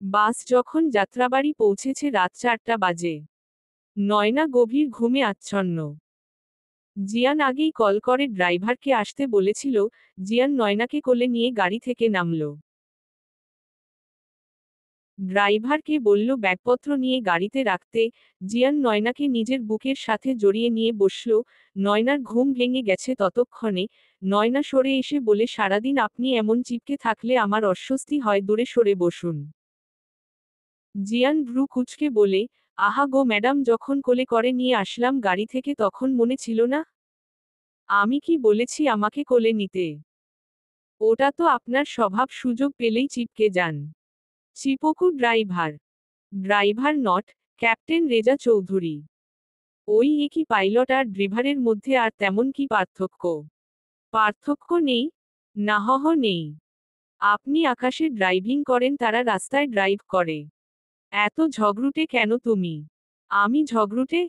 বাস যখন যাত্রাবাড়ি পৌঁছেছে রাত 4টা বাজে। নয়না গভীর ঘুমে আচ্ছন্ন। জিয়ান আগেই কল করে ড্রাইভারকে আসতে বলেছিল। জিয়ান নয়নাকে কোলে নিয়ে গাড়ি থেকে নামল। ড্রাইভারকে বলল ব্যাগপত্র নিয়ে গাড়িতে রাখতে। জিয়ান নয়নাকে নিজের বুকের সাথে জড়িয়ে নিয়ে বসল। নয়নার ঘুম ভেঙে গেছে ততক্ষণে। নয়না সরে এসে বলে সারাদিন আপনি এমন চিপকে থাকলে আমার অস্বস্তি হয়, দূরে সরে বসুন। জিয়ান ভ্রু কুঁচকে বলে, আহা গো ম্যাডাম, যখন কোলে করে নিয়ে আসলাম গাড়ি থেকে তখন মনে ছিল না? আমি কি বলেছি আমাকে কোলে নিতে? ওটা তো আপনার স্বভাব, সুযোগ পেলেই চিপকে যান। চিপকু driver. Driver not, captain Reza Chowdhury. ওই একই পাইলট আর ড্রাইভারের মধ্যে আর তেমন কি পার্থক্য? পার্থক্য নেই? নাহহ নেই। আপনি আকাশে ড্রাইভিং করেন, তারা রাস্তায় ড্রাইভ করে। এত ঝগড়ুটে কেন তুমি? আমি ঝগড়ুটে?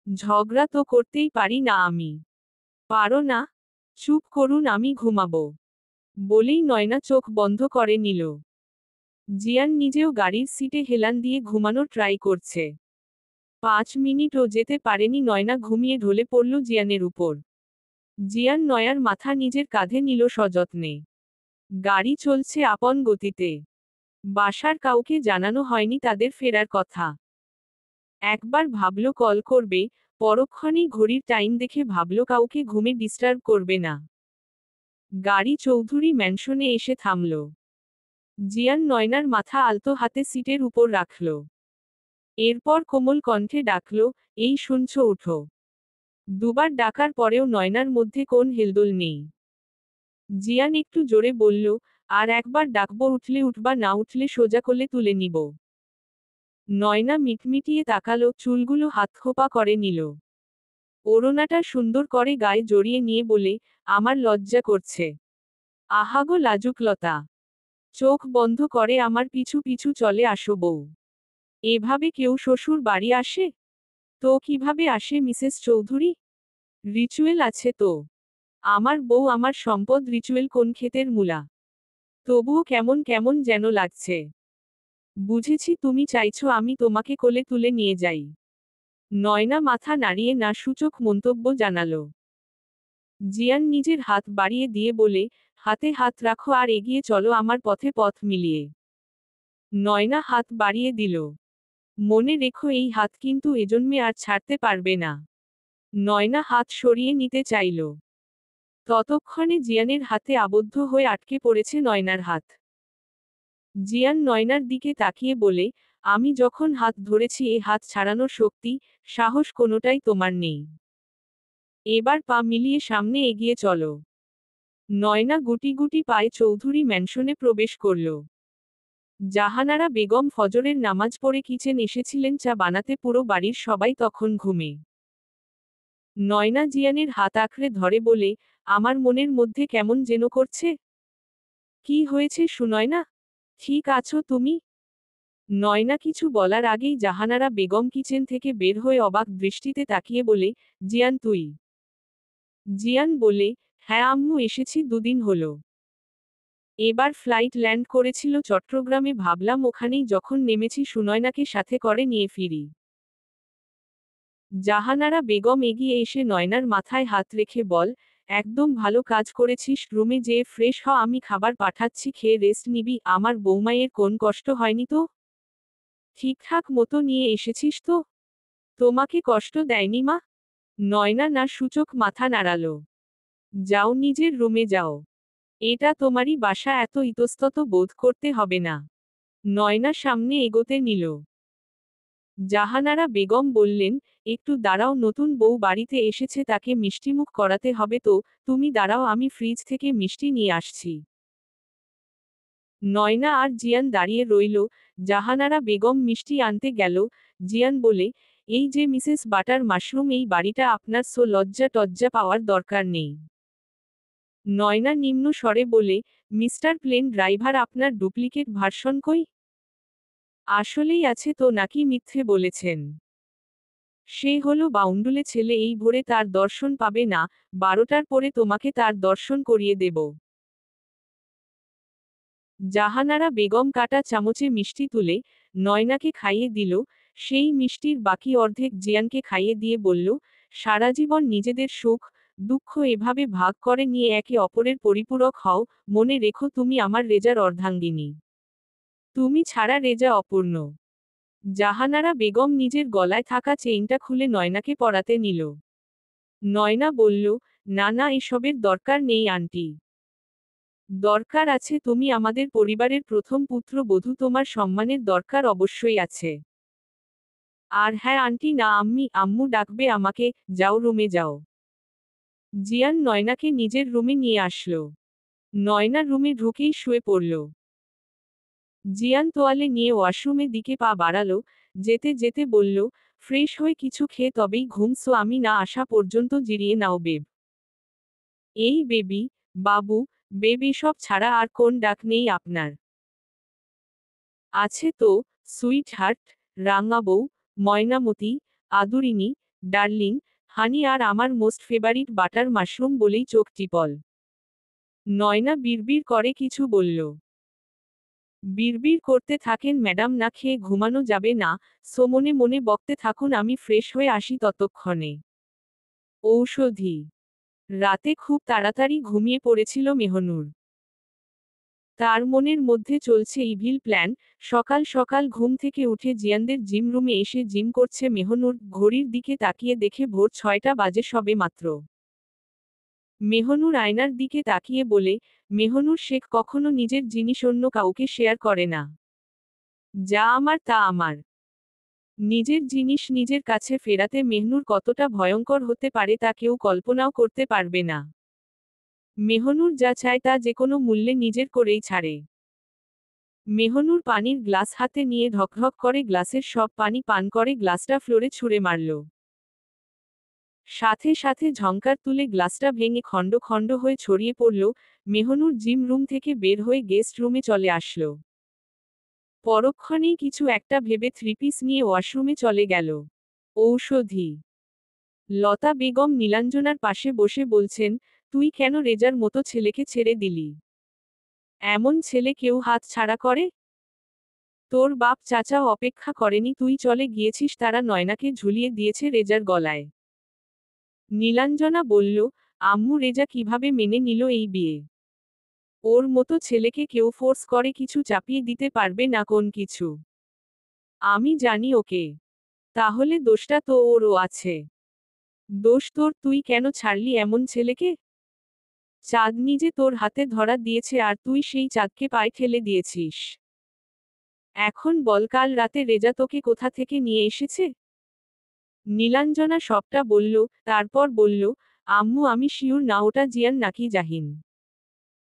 ঝগড়া তো করতেই পারি না আমি। পারো না? চুপ করুন, আমি ঘুমাবো। বলেই নয়না চোখ বন্ধ করে নিল। জিয়ান নিজেও গাড়ির সিটে হেলান দিয়ে ঘুমানোর ট্রাই করছে। 5 মিনিটও যেতে পারেনি নয়না ঘুমিয়ে ঢলে পড়ল জিয়ানের উপর। জিয়ান নয়ার মাথা নিজের কাঁধে নিল সযত্নে। গাড়ি চলছে আপন গতিতে। বাসার কাউকে জানানো হয়নি তাদের ফেরার কথা। একবার ভাবল কল করবে, পরক্ষণেই ঘড়ির টাইম দেখে ভাবল কাউকে ঘুমে ডিস্টার্ব করবে না। গাড়ি চৌধুরী ম্যানশনে এসে থামল। জিয়ান নয়নার মাথা আলতো হাতে সিটের উপর রাখল। এরপর কোমল কণ্ঠে ডাকল, এই শুনছো, উঠো। দুবার ডাকার পরেও নয়নার মধ্যে কোন হেলদোল নেই। জিয়ান একটু জোরে বলল, আর একবার ডাকবো, উঠলে উঠবা, না উঠলে সোজা কোলে তুলে নিব। নয়না মিটমিটিয়ে তাকালো, চুলগুলো হাতখোপা করে নিল। ওড়নাটা সুন্দর করে গায়ে জড়িয়ে নিয়ে বলে, আমার লজ্জা করছে। আহাগো লাজুকলতা। চোখ বন্ধ করে আমার পিছু পিছু চলে আসো বউ। এভাবে কেউ শ্বশুর বাড়ি আসে? তো কিভাবে আসে মিসেস চৌধুরী? রিচুয়াল আছে তো। আমার বউ আমার সম্পদ, রিচুয়াল কোন ক্ষেতের মূলা? তবুও কেমন কেমন যেন লাগছে। বুঝেছি তুমি চাইছো আমি তোমাকে কোলে তুলে নিয়ে যাই। নয়না মাথা নাড়িয়ে না সূচক মন্তব্য জানালো। জিয়ান নিজের হাত বাড়িয়ে দিয়ে বলে, হাতে হাত রাখো আর এগিয়ে চলো আমার পথে পথ মিলিয়ে। নয়না হাত বাড়িয়ে দিল। মনে রেখো এই হাত কিন্তু এজন্মে আর ছাড়তে পারবে না। নয়না হাত সরিয়ে নিতে চাইল। ততক্ষণে জিয়ানের হাতে আবদ্ধ হয়ে আটকে পড়েছে নয়নার হাত। জিয়ান নয়নার দিকে তাকিয়ে বলে, আমি যখন হাত ধরেছি এ হাত ছাড়ানোর শক্তি, সাহস কোনোটাই তোমার নেই। এবার পা মিলিয়ে সামনে এগিয়ে চলো। নয়না গুটি গুটি পায়ে চৌধুরী ম্যানশনে প্রবেশ করল। জাহানারা বেগম ফজরের নামাজ পড়ে কিচেন এসেছিলেন চা বানাতে, পুরো বাড়ির সবাই তখন ঘুমে। নয়না জিয়ানের হাত আঁকড়ে ধরে বলে, আমার মনের মধ্যে কেমন যেন করছে। কি হয়েছে সুনয়না? ঠিক আছো তুমি? নয়না কিছু বলার আগেই জাহানারা বেগম কিচেন থেকে বের হয়ে অবাক দৃষ্টিতে তাকিয়ে বলে, জিয়ান তুই? জিয়ান বলে, হ্যাঁ আম্মু, এসেছি 2 দিন হলো। এবার ফ্লাইট ল্যান্ড করেছিল চট্টগ্রামে, ভাবলাম ওখানেই যখন নেমেছি সুনয়নাকে সাথে করে নিয়ে ফিরি। জাহানারা বেগম এগিয়ে এসে নয়নার মাথায় হাত রেখে বল, একদম ভালো কাজ করেছিস, রুমে যেয়ে ফ্রেশ হ, আমি খাবার পাঠাচ্ছি, খেয়ে রেস্ট নিবি, আমার বৌমায়ের কোন কষ্ট হয়নি তো? ঠিকঠাক মতো নিয়ে এসেছিস তো? তোমাকে কষ্ট দেয়নি মা? নয়না না সূচক মাথা নাড়ালো। যাও নিজের রুমে যাও। এটা তোমারই বাসা, এত ইতস্তত বোধ করতে হবে না। নয়না সামনে এগোতে নিল। জাহানারা বেগম বললেন, একটু দাঁড়াও, নতুন বউ বাড়িতে এসেছে, তাকে মিষ্টিমুখ করাতে হবে তো, তুমি দাঁড়াও, আমি ফ্রিজ থেকে মিষ্টি নিয়ে আসছি। নয়না আর জিয়ান দাঁড়িয়ে রইল। জাহানারা বেগম মিষ্টি আনতে গেল। জিয়ান বলে, এই যে মিসেস বাটার মাশরুম, এই বাড়িটা আপনার, সো লজ্জা টজ্জা পাওয়ার দরকার নেই। নয়না নিম্ন স্বরে বলে, মিস্টার প্লেন ড্রাইভার, আপনার ডুপ্লিকেট ভার্সন কই? আসলেই আছে তো নাকি মিথ্যে বলেছেন? সে হলো বাউন্ডুলে ছেলে, এই ভোরে তার দর্শন পাবে না, 12টার পরে তোমাকে তার দর্শন করিয়ে দেব। জাহানারা বেগম কাটা চামচে মিষ্টি তুলে নয়নাকে খাইয়ে দিল, সেই মিষ্টির বাকি অর্ধেক জিয়ানকে খাইয়ে দিয়ে বলল, সারা জীবন নিজেদের সুখ দুঃখ এভাবে ভাগ করে নিয়ে একে অপরের পরিপূরক হও, মনে রেখো তুমি আমার রেজার অর্ধাঙ্গিনী। তুমি ছাড়া রেজা অপূর্ণ। জাহানারা বেগম নিজের গলায় থাকা চেইনটা খুলে নয়নাকে পরাতে নিল। নয়না বলল, না না, এসবের দরকার নেই আন্টি। দরকার আছে, তুমি আমাদের পরিবারের প্রথম পুত্রবধূ, তোমার সম্মানের দরকার অবশ্যই আছে। আর হ্যাঁ আন্টি না, আম্মু ডাকবে আমাকে। যাও রুমে যাও। জিয়ান নয়নাকে নিজের রুমে নিয়ে আসলো। নয়না রুমে ঢুকেই শুয়ে পড়ল। জিয়ান তোয়ালে নিয়ে ওয়াশরুমে দিকে পা বাড়ালো, যেতে যেতে বলল, ফ্রেশ হয়ে কিছু খেয়ে তবেই ঘুম, সো আমি না আসা পর্যন্ত জিরিয়ে নাও বেব। এই বেবি, বাবু, বেব এসব ছাড়া আর কোন ডাক নেই আপনার? আছে তো, সুইট হার্ট, রাঙা বউ, ময়নামতি, আদুরিনী, ডার্লিং, হানি আর আমার মোস্ট ফেভারিট বাটার মাশরুম বলেই চোখ টিপল। নয়না বিড়বিড় করে কিছু বলল। বিড়বিড় করতে থাকেন ম্যাডাম, না খেয়ে ঘুমানো যাবে না, সো মনে মনে বকতে থাকুন, আমি ফ্রেশ হয়ে আসি ততক্ষণে। ঔষধি। রাতে খুব তাড়াতাড়ি ঘুমিয়ে পড়েছিল মেহনুর। তার মনের মধ্যে চলছে ইভিল প্ল্যান। সকাল সকাল ঘুম থেকে উঠে জিয়ানদের জিম রুমে এসে জিম করছে মেহনুর, ঘড়ির দিকে তাকিয়ে দেখে ভোর 6টা বাজে সবে মাত্র। মেহনুর আয়নার দিকে তাকিয়ে বলে, মেহনুর শেখ কখনো নিজের জিনিস অন্য কাউকে শেয়ার করে না। যা আমার তা আমার। নিজের জিনিস নিজের কাছে ফেরাতে মেহনুর কতটা ভয়ঙ্কর হতে পারে তা কেউ কল্পনাও করতে পারবে না। মেহনুর যা চায় তা যেকোনো মূল্যে নিজের করেই ছাড়ে। মেহনুর পানির গ্লাস হাতে নিয়ে ঢকঢক করে গ্লাসের সব পানি পান করে, গ্লাসটা ফ্লোরে ছুঁড়ে মারল। সাথে সাথে ঝংকার তুলে গ্লাসটা ভেঙে খণ্ড খণ্ড হয়ে ছড়িয়ে পড়ল। মেহনুর জিম রুম থেকে বের হয়ে গেস্ট রুমে চলে আসলো। পরক্ষণেই কিছু একটা ভেবে থ্রিপিস নিয়ে ওয়াশরুমে চলে গেল। ঔষধি। লতা বেগম নীলাঞ্জনার পাশে বসে বলছেন, তুই কেন রেজার মতো ছেলেকে ছেড়ে দিলি? এমন ছেলে কেউ হাত ছাড়া করে? তোর বাপ চাচাও অপেক্ষা করেনি, তুই চলে গিয়েছিস, তারা নয়নাকে ঝুলিয়ে দিয়েছে রেজার গলায়। নীলাঞ্জনা বলল, আম্মু রেজা কিভাবে মেনে নিল এই বিয়ে? ওর মতো ছেলেকে কেউ ফোর্স করে কিছু চাপিয়ে দিতে পারবে না কোন কিছু। আমি জানি ওকে। তাহলে দোষটা তো ওরও আছে। দোষ তোর, তুই কেন ছাড়লি এমন ছেলেকে? চাঁদনি যে তোর হাতে ধরা দিয়েছে আর তুই সেই চাঁদকে পায়ে ঠেলে দিয়েছিস। এখন বল, কাল রাতে রেজা তোকে কোথা থেকে নিয়ে এসেছে? নীলাঞ্জনা সবটা বলল, তারপর বলল, আম্মু আমি শিওর না ওটা জিয়ান নাকি জাহিন।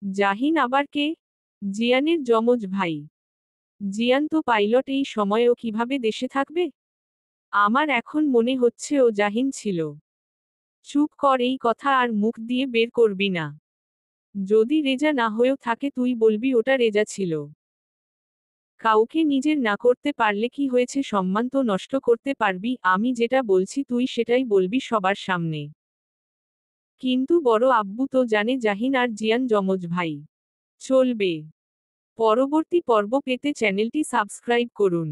জাহিন আবার কে? জিয়ানের যমজ ভাই। জিয়ান তো পাইলট, এই সময়েও কিভাবে দেশে থাকবে? আমার এখন মনে হচ্ছে ও জাহিন ছিল। চুপ কর, এই কথা আর মুখ দিয়ে বের করবি না। যদি রেজা না হয়েও থাকে তুই বলবি ওটা রেজা ছিল। কাউকে নিজের না করতে পারলে কি হয়েছে, সম্মান তো নষ্ট করতে পারবি, আমি যেটা বলছি তুই সেটাই বলবি সবার সামনে। কিন্তু বড় আব্বু তো জানে জাহিন আর জিয়ান যমজ ভাই। চলবে। পরবর্তী পর্ব পেতে চ্যানেলটি সাবস্ক্রাইব করুন।